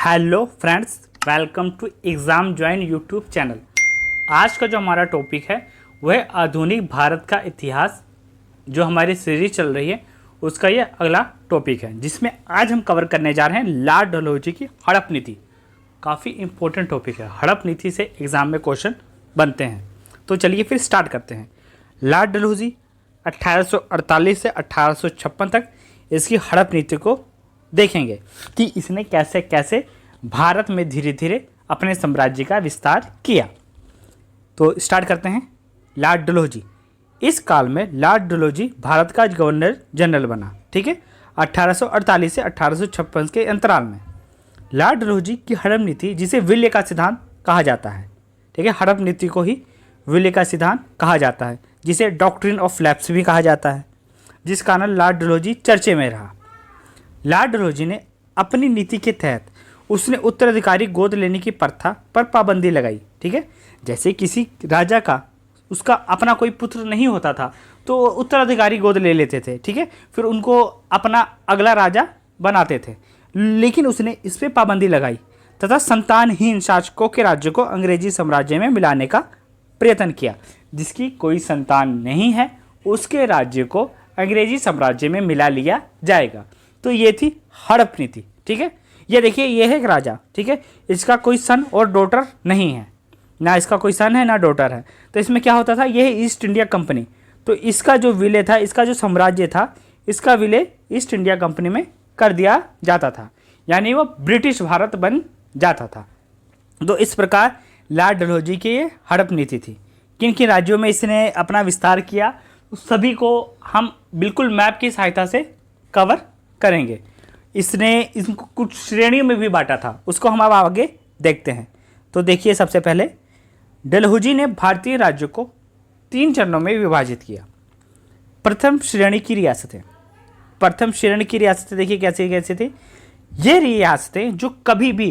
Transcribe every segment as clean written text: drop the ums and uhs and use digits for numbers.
Hello friends, welcome to exam join YouTube channel. आज का जो हमारा टॉपिक है वह आधुनिक भारत का इतिहास। जो हमारी सीरीज चल रही है उसका ये अगला टॉपिक है, जिसमें आज हम कवर करने जा रहे हैं लॉर्ड डलहौजी की हड़प नीति। काफ़ी इंपॉर्टेंट टॉपिक है। हड़प नीति से एग्ज़ाम में क्वेश्चन बनते हैं। तो चलिए फिर स्टार्ट करते हैं। लॉर्ड डलहौजी 1848 से 1856 तक इसकी हड़प नीति को देखेंगे कि इसने कैसे कैसे भारत में धीरे धीरे अपने साम्राज्य का विस्तार किया। तो स्टार्ट करते हैं। लॉर्ड डलहौजी, इस काल में लॉर्ड डलहौजी भारत का गवर्नर जनरल बना। ठीक है, 1848 से 1856 के अंतराल में लॉर्ड डलहौजी की हड़प नीति, जिसे विल्य का सिद्धांत कहा जाता है। ठीक है, हड़प नीति को ही विल्य का सिद्धांत कहा जाता है, जिसे डॉक्ट्रिन ऑफ लैप्स भी कहा जाता है, जिस कारण लॉर्ड डलहौजी चर्चे में रहा। लॉर्ड डलहौजी ने अपनी नीति के तहत उसने उत्तराधिकारी गोद लेने की प्रथा पर पाबंदी लगाई। ठीक है, जैसे किसी राजा का उसका अपना कोई पुत्र नहीं होता था तो उत्तराधिकारी गोद ले लेते थे। ठीक है, फिर उनको अपना अगला राजा बनाते थे, लेकिन उसने इस पर पाबंदी लगाई तथा संतानहीन शासकों के राज्य को अंग्रेजी साम्राज्य में मिलाने का प्रयत्न किया। जिसकी कोई संतान नहीं है उसके राज्य को अंग्रेजी साम्राज्य में मिला लिया जाएगा। तो ये थी हड़प नीति। ठीक है, ये देखिए, ये है एक राजा। ठीक है, इसका कोई सन और डॉटर नहीं है, ना इसका कोई सन है ना डॉटर है। तो इसमें क्या होता था, ये है ईस्ट इंडिया कंपनी। तो इसका जो विलय था, इसका जो साम्राज्य था, इसका विलय ईस्ट इंडिया कंपनी में कर दिया जाता था, यानी वो ब्रिटिश भारत बन जाता था। तो इस प्रकार लॉर्ड डलहौजी की ये हड़प नीति थी। किन किन राज्यों में इसने अपना विस्तार किया, उस सभी को हम बिल्कुल मैप की सहायता से कवर करेंगे। इसने इनको कुछ श्रेणियों में भी बांटा था, उसको हम अब आगे देखते हैं। तो देखिए, सबसे पहले डलहौजी ने भारतीय राज्यों को 3 चरणों में विभाजित किया। प्रथम श्रेणी की रियासतें। प्रथम श्रेणी की रियासतें देखिए कैसे कैसे थी। ये रियासतें जो कभी भी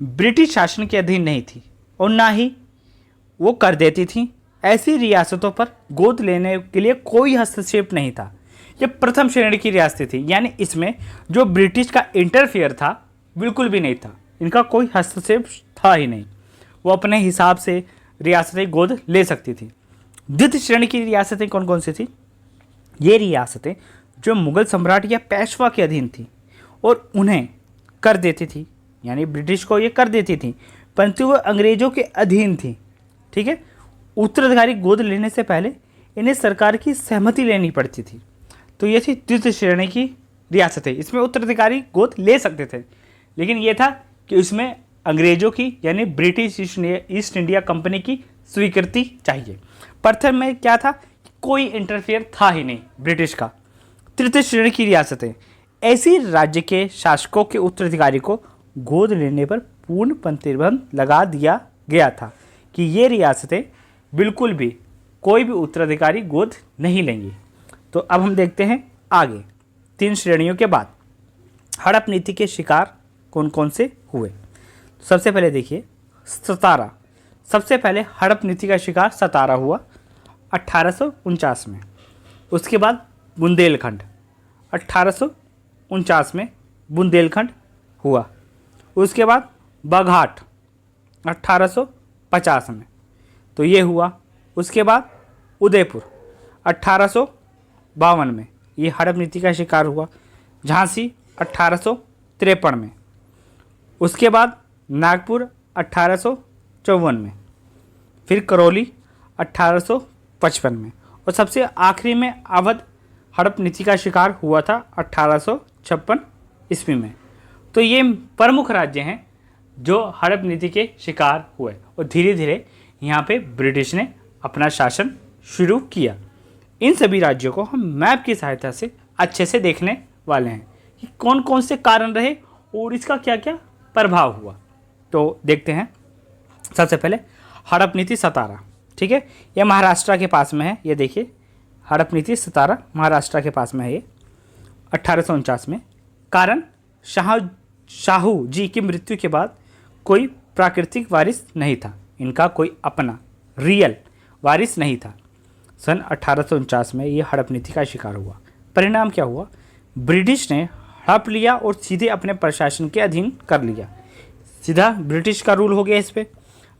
ब्रिटिश शासन के अधीन नहीं थी और ना ही वो कर देती थी, ऐसी रियासतों पर गोद लेने के लिए कोई हस्तक्षेप नहीं था। ये प्रथम श्रेणी की रियासतें थी, यानी इसमें जो ब्रिटिश का इंटरफेयर था बिल्कुल भी नहीं था, इनका कोई हस्तक्षेप था ही नहीं। वो अपने हिसाब से रियासतें गोद ले सकती थी। द्वितीय श्रेणी की रियासतें कौन कौन सी थी? ये रियासतें जो मुगल सम्राट या पेशवा के अधीन थी और उन्हें कर देती थी, यानी ब्रिटिश को ये कर देती थी, परंतु वो अंग्रेजों के अधीन थी। ठीक है, उत्तराधिकारी गोद लेने से पहले इन्हें सरकार की सहमति लेनी पड़ती थी। तो ये थी द्वितीय श्रेणी की रियासतें। इसमें उत्तराधिकारी गोद ले सकते थे, लेकिन ये था कि इसमें अंग्रेजों की यानी ब्रिटिश ईस्ट इंडिया कंपनी की स्वीकृति चाहिए। प्रथम में क्या था, कोई इंटरफेयर था ही नहीं ब्रिटिश का। तृतीय श्रेणी की रियासतें, ऐसी राज्य के शासकों के उत्तराधिकारी को गोद लेने पर पूर्ण प्रतिबंध लगा दिया गया था कि ये रियासतें बिल्कुल भी कोई भी उत्तराधिकारी गोद नहीं लेंगी। तो अब हम देखते हैं आगे 3 श्रेणियों के बाद हड़प नीति के शिकार कौन कौन से हुए। सबसे पहले देखिए सतारा। सबसे पहले हड़प नीति का शिकार सतारा हुआ 1849 में। उसके बाद बुंदेलखंड 1849 में बुंदेलखंड हुआ। उसके बाद बाघाट 1850 में, तो ये हुआ। उसके बाद उदयपुर 1852 में, ये हड़प नीति का शिकार हुआ। झांसी 1853 में। उसके बाद नागपुर 1854 में, फिर करौली 1855 में, और सबसे आखिरी में अवध हड़प नीति का शिकार हुआ था 1856 ईस्वी में। तो ये प्रमुख राज्य हैं जो हड़प नीति के शिकार हुए और धीरे धीरे यहाँ पे ब्रिटिश ने अपना शासन शुरू किया। इन सभी राज्यों को हम मैप की सहायता से अच्छे से देखने वाले हैं कि कौन कौन से कारण रहे और इसका क्या क्या प्रभाव हुआ। तो देखते हैं। सबसे पहले हड़प नीति सतारा। ठीक है, ये महाराष्ट्र के पास में है। ये देखिए, हड़प नीति सतारा महाराष्ट्र के पास में है। ये 1849 में। कारण, शाहू जी की मृत्यु के बाद कोई प्राकृतिक वारिस नहीं था, इनका कोई अपना रियल वारिस नहीं था। सन 1849 में ये हड़प नीति का शिकार हुआ। परिणाम क्या हुआ? ब्रिटिश ने हड़प लिया और सीधे अपने प्रशासन के अधीन कर लिया। सीधा ब्रिटिश का रूल हो गया इस पे।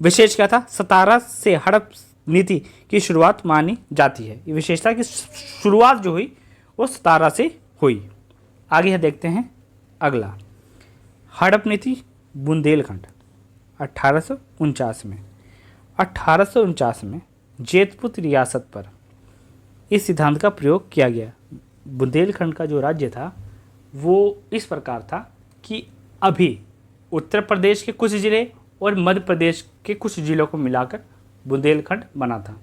विशेष क्या था, 17 से हड़प नीति की शुरुआत मानी जाती है। ये विशेषता की शुरुआत जो हुई वो 17 से हुई। आगे है देखते हैं अगला, हड़प नीति बुंदेलखंड 1849 में। 1849 में जेतपुर रियासत पर इस सिद्धांत का प्रयोग किया गया। बुंदेलखंड का जो राज्य था वो इस प्रकार था कि अभी उत्तर प्रदेश के कुछ ज़िले और मध्य प्रदेश के कुछ ज़िलों को मिलाकर बुंदेलखंड बना था।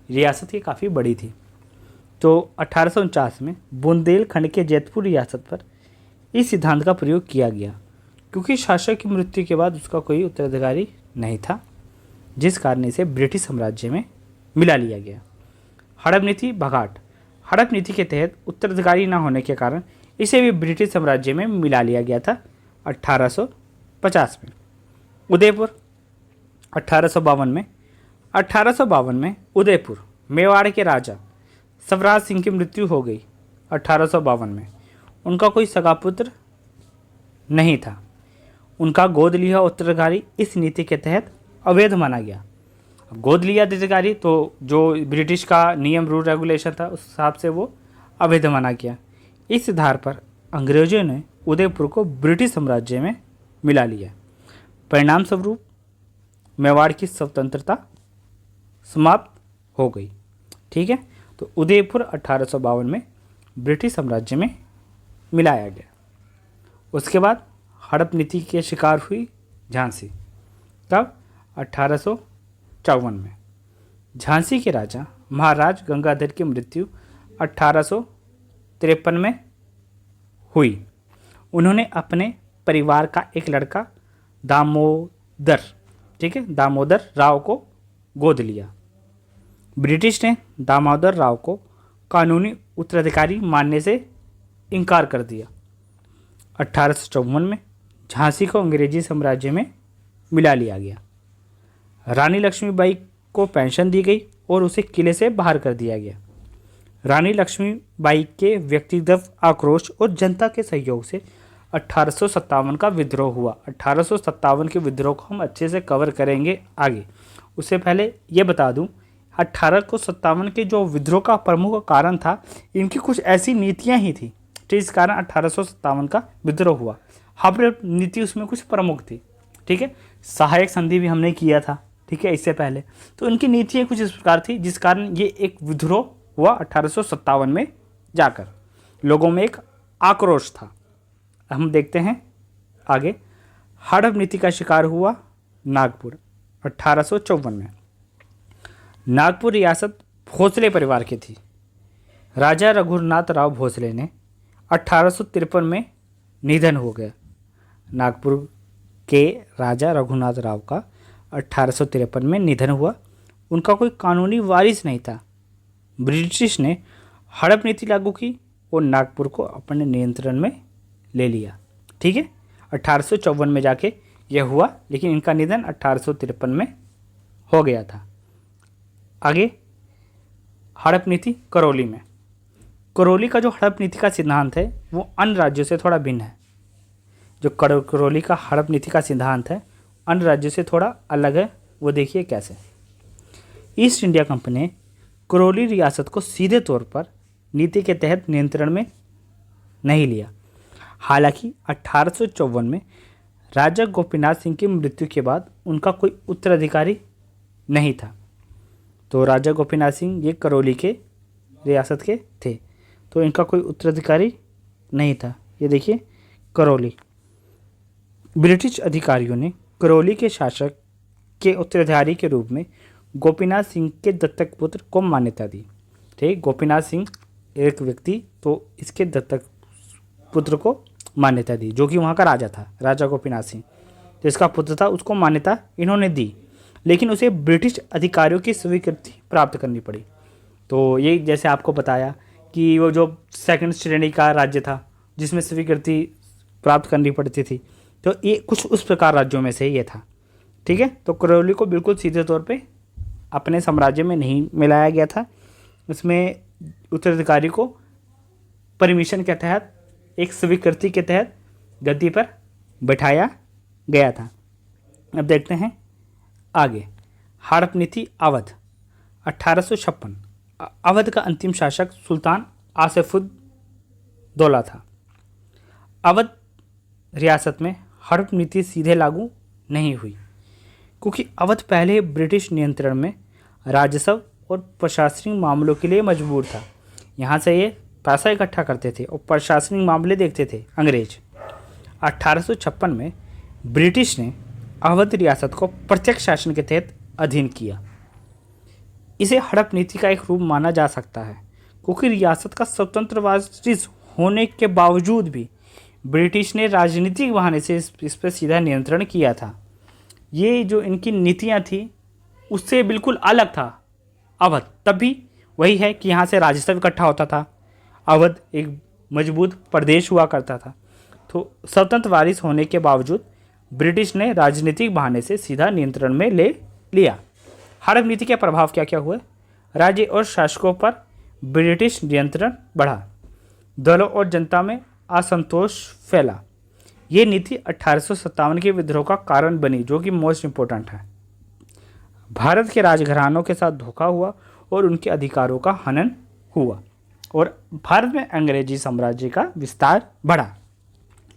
रियासत ये काफ़ी बड़ी थी। तो 1849 में बुंदेलखंड के जैतपुर रियासत पर इस सिद्धांत का प्रयोग किया गया, क्योंकि शासक की मृत्यु के बाद उसका कोई उत्तराधिकारी नहीं था, जिस कारण इसे ब्रिटिश साम्राज्य में मिला लिया गया। हड़प नीति भगाट। हड़प नीति के तहत उत्तराधिकारी न होने के कारण इसे भी ब्रिटिश साम्राज्य में मिला लिया गया था 1850 में। उदयपुर 1852 में। 1852 में उदयपुर मेवाड़ के राजा सवराज सिंह की मृत्यु हो गई 1852 में। उनका कोई सगा पुत्र नहीं था। उनका गोद लिया उत्तराधिकारी इस नीति के तहत अवैध माना गया। गोद लिया अधिकारी तो जो ब्रिटिश का नियम रूल रेगुलेशन था उस हिसाब से वो अवैध माना गया। इस आधार पर अंग्रेजों ने उदयपुर को ब्रिटिश साम्राज्य में मिला लिया। परिणाम स्वरूप मेवाड़ की स्वतंत्रता समाप्त हो गई। ठीक है, तो उदयपुर 1852 में ब्रिटिश साम्राज्य में मिलाया गया। उसके बाद हड़प नीति के शिकार हुई झांसी। तब 1854 में झांसी के राजा महाराज गंगाधर की मृत्यु 1853 में हुई। उन्होंने अपने परिवार का एक लड़का दामोदर, ठीक है, दामोदर राव को गोद लिया। ब्रिटिश ने दामोदर राव को कानूनी उत्तराधिकारी मानने से इनकार कर दिया। 1854 में झांसी को अंग्रेजी साम्राज्य में मिला लिया गया। रानी लक्ष्मीबाई को पेंशन दी गई और उसे किले से बाहर कर दिया गया। रानी लक्ष्मीबाई के व्यक्तिगत आक्रोश और जनता के सहयोग से 1857 का विद्रोह हुआ। 1857 के विद्रोह को हम अच्छे से कवर करेंगे आगे। उससे पहले ये बता दूं, 1857 के जो विद्रोह का प्रमुख कारण था, इनकी कुछ ऐसी नीतियां ही थी जिस कारण 1857 का विद्रोह हुआ। हड़प नीति उसमें कुछ प्रमुख थी। ठीक है, सहायक संधि भी हमने किया था, ठीक है, इससे पहले। तो इनकी नीतियाँ कुछ इस प्रकार थी जिस कारण ये एक विद्रोह हुआ 1857 में जाकर। लोगों में एक आक्रोश था। हम देखते हैं आगे। हड़प नीति का शिकार हुआ नागपुर 1854 में। नागपुर रियासत भोसले परिवार की थी। राजा रघुनाथ राव भोसले ने 1853 में निधन हो गया। नागपुर के राजा रघुनाथ राव का 1853 में निधन हुआ। उनका कोई कानूनी वारिस नहीं था। ब्रिटिश ने हड़प नीति लागू की और नागपुर को अपने नियंत्रण में ले लिया। ठीक है, 1854 में जाके यह हुआ, लेकिन इनका निधन 1853 में हो गया था। आगे हड़प नीति करौली में। करौली का जो हड़प नीति का सिद्धांत है वो अन्य राज्यों से थोड़ा भिन्न है। जो करौली का हड़प नीति का सिद्धांत है अन्य राज्यों से थोड़ा अलग है। वो देखिए कैसे। ईस्ट इंडिया कंपनी ने करौली रियासत को सीधे तौर पर नीति के तहत नियंत्रण में नहीं लिया। हालांकि 1854 में राजा गोपीनाथ सिंह की मृत्यु के बाद उनका कोई उत्तराधिकारी नहीं था। तो राजा गोपीनाथ सिंह ये करौली के रियासत के थे, तो इनका कोई उत्तराधिकारी नहीं था। ये देखिए करौली। ब्रिटिश अधिकारियों ने करौली के शासक के उत्तराधिकारी के रूप में गोपीनाथ सिंह के दत्तक पुत्र को मान्यता दी। ठीक, गोपीनाथ सिंह एक व्यक्ति, तो इसके दत्तक पुत्र को मान्यता दी, जो कि वहाँ का राजा था, राजा गोपीनाथ सिंह। तो इसका पुत्र था, उसको मान्यता इन्होंने दी, लेकिन उसे ब्रिटिश अधिकारियों की स्वीकृति प्राप्त करनी पड़ी। तो ये जैसे आपको बताया कि वो जो सेकंड श्रेणी का राज्य था जिसमें स्वीकृति प्राप्त करनी पड़ती थी, तो ये कुछ उस प्रकार राज्यों में से ये था। ठीक है, तो करौली को बिल्कुल सीधे तौर पे अपने साम्राज्य में नहीं मिलाया गया था। उसमें उत्तराधिकारी को परमिशन के तहत, एक स्वीकृति के तहत गद्दी पर बैठाया गया था। अब देखते हैं आगे। हड़प नीति अवध 1856। अवध का अंतिम शासक सुल्तान आसिफुद्दौला था। अवध रियासत में हड़प नीति सीधे लागू नहीं हुई क्योंकि अवध पहले ब्रिटिश नियंत्रण में राजस्व और प्रशासनिक मामलों के लिए मजबूर था। यहाँ से ये पैसा इकट्ठा करते थे और प्रशासनिक मामले देखते थे अंग्रेज। 1856 में ब्रिटिश ने अवध रियासत को प्रत्यक्ष शासन के तहत अधीन किया। इसे हड़प नीति का एक रूप माना जा सकता है क्योंकि रियासत का स्वतंत्र वारिस होने के बावजूद भी ब्रिटिश ने राजनीतिक बहाने से इस पर सीधा नियंत्रण किया था। ये जो इनकी नीतियाँ थी उससे बिल्कुल अलग था अवध। तब भी वही है कि यहाँ से राजस्व इकट्ठा होता था। अवध एक मजबूत प्रदेश हुआ करता था। तो स्वतंत्र वारिस होने के बावजूद ब्रिटिश ने राजनीतिक बहाने से सीधा नियंत्रण में ले लिया। हड़प नीति के प्रभाव क्या क्या हुए? राज्य और शासकों पर ब्रिटिश नियंत्रण बढ़ा। दलों और जनता में असंतोष फैला। ये नीति 1857 के विद्रोह का कारण बनी, जो कि मोस्ट इम्पोर्टेंट है। भारत के राजघरानों के साथ धोखा हुआ और उनके अधिकारों का हनन हुआ और भारत में अंग्रेजी साम्राज्य का विस्तार बढ़ा।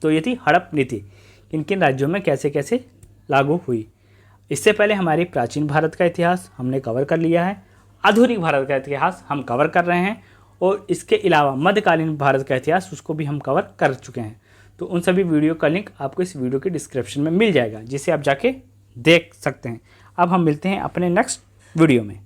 तो ये थी हड़प नीति, किन किन राज्यों में कैसे कैसे लागू हुई। इससे पहले हमारी प्राचीन भारत का इतिहास हमने कवर कर लिया है। आधुनिक भारत का इतिहास हम कवर कर रहे हैं और इसके अलावा मध्यकालीन भारत का इतिहास उसको भी हम कवर कर चुके हैं। तो उन सभी वीडियो का लिंक आपको इस वीडियो के डिस्क्रिप्शन में मिल जाएगा, जिसे आप जाके देख सकते हैं। अब हम मिलते हैं अपने नेक्स्ट वीडियो में।